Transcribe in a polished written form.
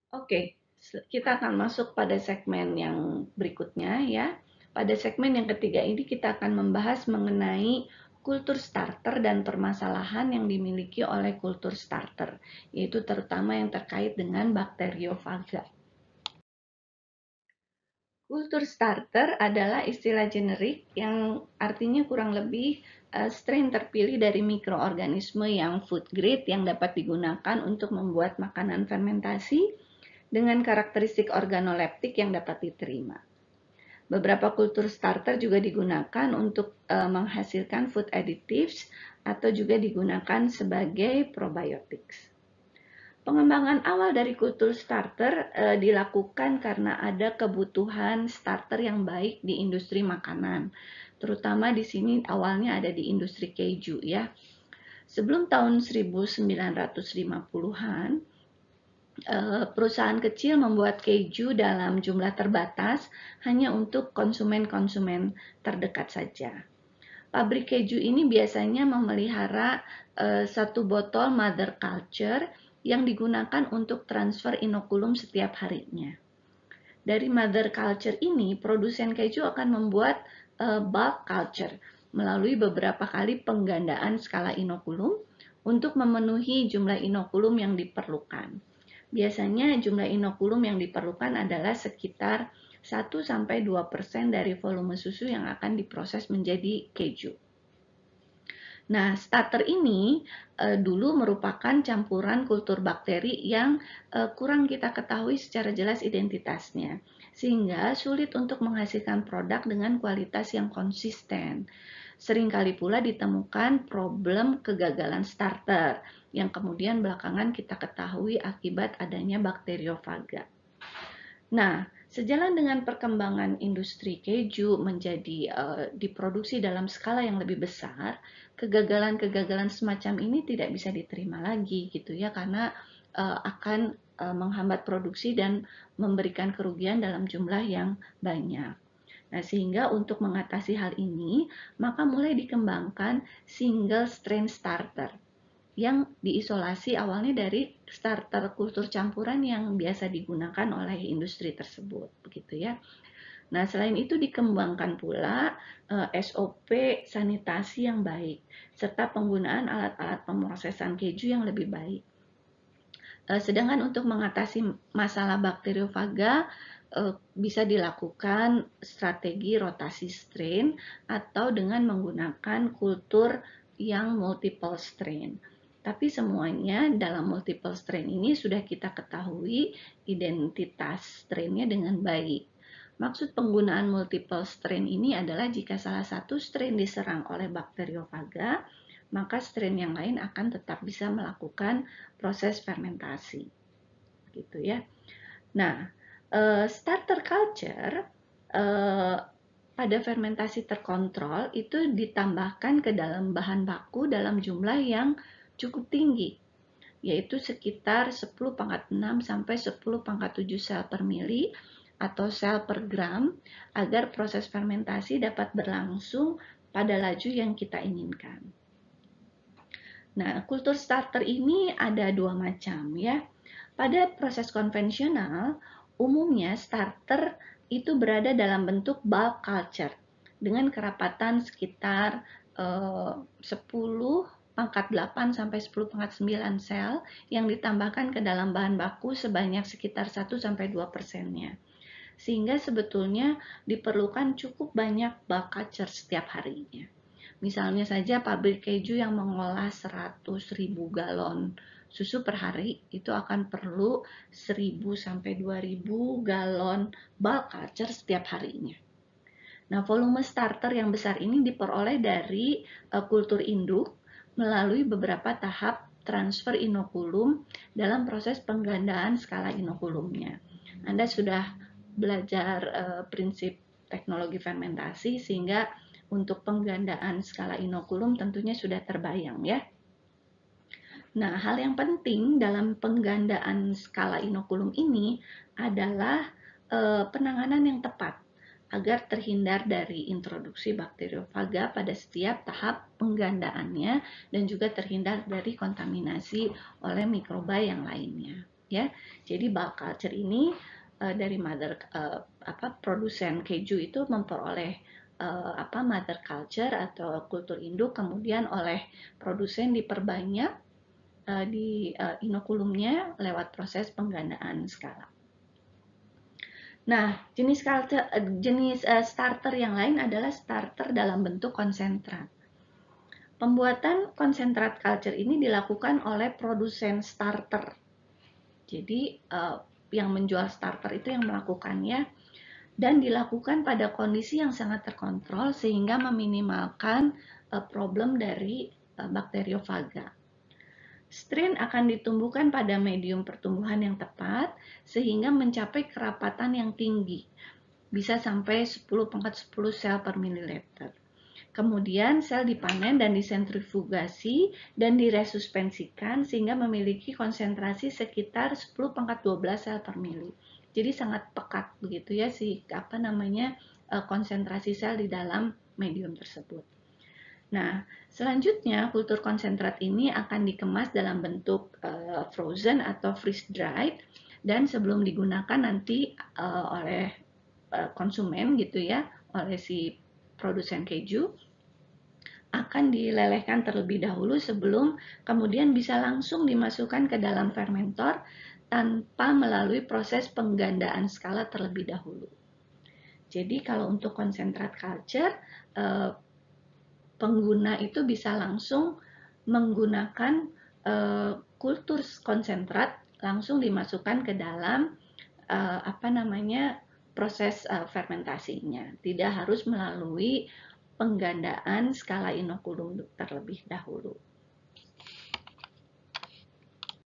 Oke, kita akan masuk pada segmen yang berikutnya ya. Pada segmen yang ketiga ini kita akan membahas mengenai kultur starter dan permasalahan yang dimiliki oleh kultur starter, yaitu terutama yang terkait dengan bakteriofaga. Kultur starter adalah istilah generik yang artinya kurang lebih strain terpilih dari mikroorganisme yang food grade yang dapat digunakan untuk membuat makanan fermentasi dengan karakteristik organoleptik yang dapat diterima. Beberapa kultur starter juga digunakan untuk menghasilkan food additives atau juga digunakan sebagai probiotics. Pengembangan awal dari kultur starter dilakukan karena ada kebutuhan starter yang baik di industri makanan. Terutama di sini awalnya ada di industri keju ya. Sebelum tahun 1950-an, perusahaan kecil membuat keju dalam jumlah terbatas hanya untuk konsumen-konsumen terdekat saja. Pabrik keju ini biasanya memelihara satu botol mother culture yang digunakan untuk transfer inokulum setiap harinya. Dari mother culture ini, produsen keju akan membuat bulk culture melalui beberapa kali penggandaan skala inokulum untuk memenuhi jumlah inokulum yang diperlukan. Biasanya jumlah inokulum yang diperlukan adalah sekitar 1-2% dari volume susu yang akan diproses menjadi keju. Nah, starter ini dulu merupakan campuran kultur bakteri yang kurang kita ketahui secara jelas identitasnya, sehingga sulit untuk menghasilkan produk dengan kualitas yang konsisten. Seringkali pula ditemukan problem kegagalan starter, yang kemudian belakangan kita ketahui akibat adanya bakteriofaga. Nah, sejalan dengan perkembangan industri keju menjadi diproduksi dalam skala yang lebih besar, kegagalan-kegagalan semacam ini tidak bisa diterima lagi gitu ya, karena akan menghambat produksi dan memberikan kerugian dalam jumlah yang banyak. Nah, sehingga untuk mengatasi hal ini, maka mulai dikembangkan single strain starter yang diisolasi awalnya dari starter kultur campuran yang biasa digunakan oleh industri tersebut, begitu ya. Nah, selain itu dikembangkan pula SOP sanitasi yang baik serta penggunaan alat-alat pemrosesan keju yang lebih baik. Sedangkan untuk mengatasi masalah bakteriofaga bisa dilakukan strategi rotasi strain atau dengan menggunakan kultur yang multiple strain. Tapi semuanya dalam multiple strain ini sudah kita ketahui identitas strainnya dengan baik. Maksud penggunaan multiple strain ini adalah jika salah satu strain diserang oleh bakteriofaga, maka strain yang lain akan tetap bisa melakukan proses fermentasi. Gitu ya. Nah, starter culture pada fermentasi terkontrol itu ditambahkan ke dalam bahan baku dalam jumlah yang cukup tinggi, yaitu sekitar 10⁻⁶ sampai 10⁻⁷ sel per mili atau sel per gram agar proses fermentasi dapat berlangsung pada laju yang kita inginkan. Nah, kultur starter ini ada dua macam ya. Pada proses konvensional, umumnya starter itu berada dalam bentuk bulk culture dengan kerapatan sekitar 10⁻8 sampai 10⁻9 sel yang ditambahkan ke dalam bahan baku sebanyak sekitar 1-2%-nya. Sehingga sebetulnya diperlukan cukup banyak bulk culture setiap harinya. Misalnya saja pabrik keju yang mengolah 100.000 galon susu per hari itu akan perlu 1.000 sampai 2.000 galon bulk culture setiap harinya. Nah, volume starter yang besar ini diperoleh dari kultur induk melalui beberapa tahap transfer inokulum dalam proses penggandaan skala inokulumnya. Anda sudah belajar prinsip teknologi fermentasi sehingga untuk penggandaan skala inokulum tentunya sudah terbayang ya. Nah, hal yang penting dalam penggandaan skala inokulum ini adalah penanganan yang tepat agar terhindar dari introduksi bakteriofaga pada setiap tahap penggandaannya dan juga terhindar dari kontaminasi oleh mikroba yang lainnya. ya. Jadi bulk culture ini dari produsen keju itu memperoleh mother culture atau kultur induk, kemudian oleh produsen diperbanyak di inokulumnya lewat proses penggandaan skala. Nah, jenis starter yang lain adalah starter dalam bentuk konsentrat. Pembuatan konsentrat culture ini dilakukan oleh produsen starter. Jadi yang menjual starter itu yang melakukannya, dan dilakukan pada kondisi yang sangat terkontrol sehingga meminimalkan problem dari bakteriofaga. Strain akan ditumbuhkan pada medium pertumbuhan yang tepat sehingga mencapai kerapatan yang tinggi, bisa sampai 10⁻10 sel per mililiter. Kemudian sel dipanen dan disentrifugasi dan diresuspensikan sehingga memiliki konsentrasi sekitar 10⁻12 sel per mili. Jadi sangat pekat begitu ya konsentrasi sel di dalam medium tersebut. Nah, selanjutnya kultur konsentrat ini akan dikemas dalam bentuk frozen atau freeze dried, dan sebelum digunakan nanti oleh konsumen gitu ya, oleh si produsen keju, akan dilelehkan terlebih dahulu sebelum kemudian bisa langsung dimasukkan ke dalam fermentor tanpa melalui proses penggandaan skala terlebih dahulu. Jadi kalau untuk konsentrat culture, pengguna itu bisa langsung menggunakan kultur konsentrat langsung dimasukkan ke dalam proses fermentasinya. Tidak harus melalui penggandaan skala inokulum terlebih dahulu.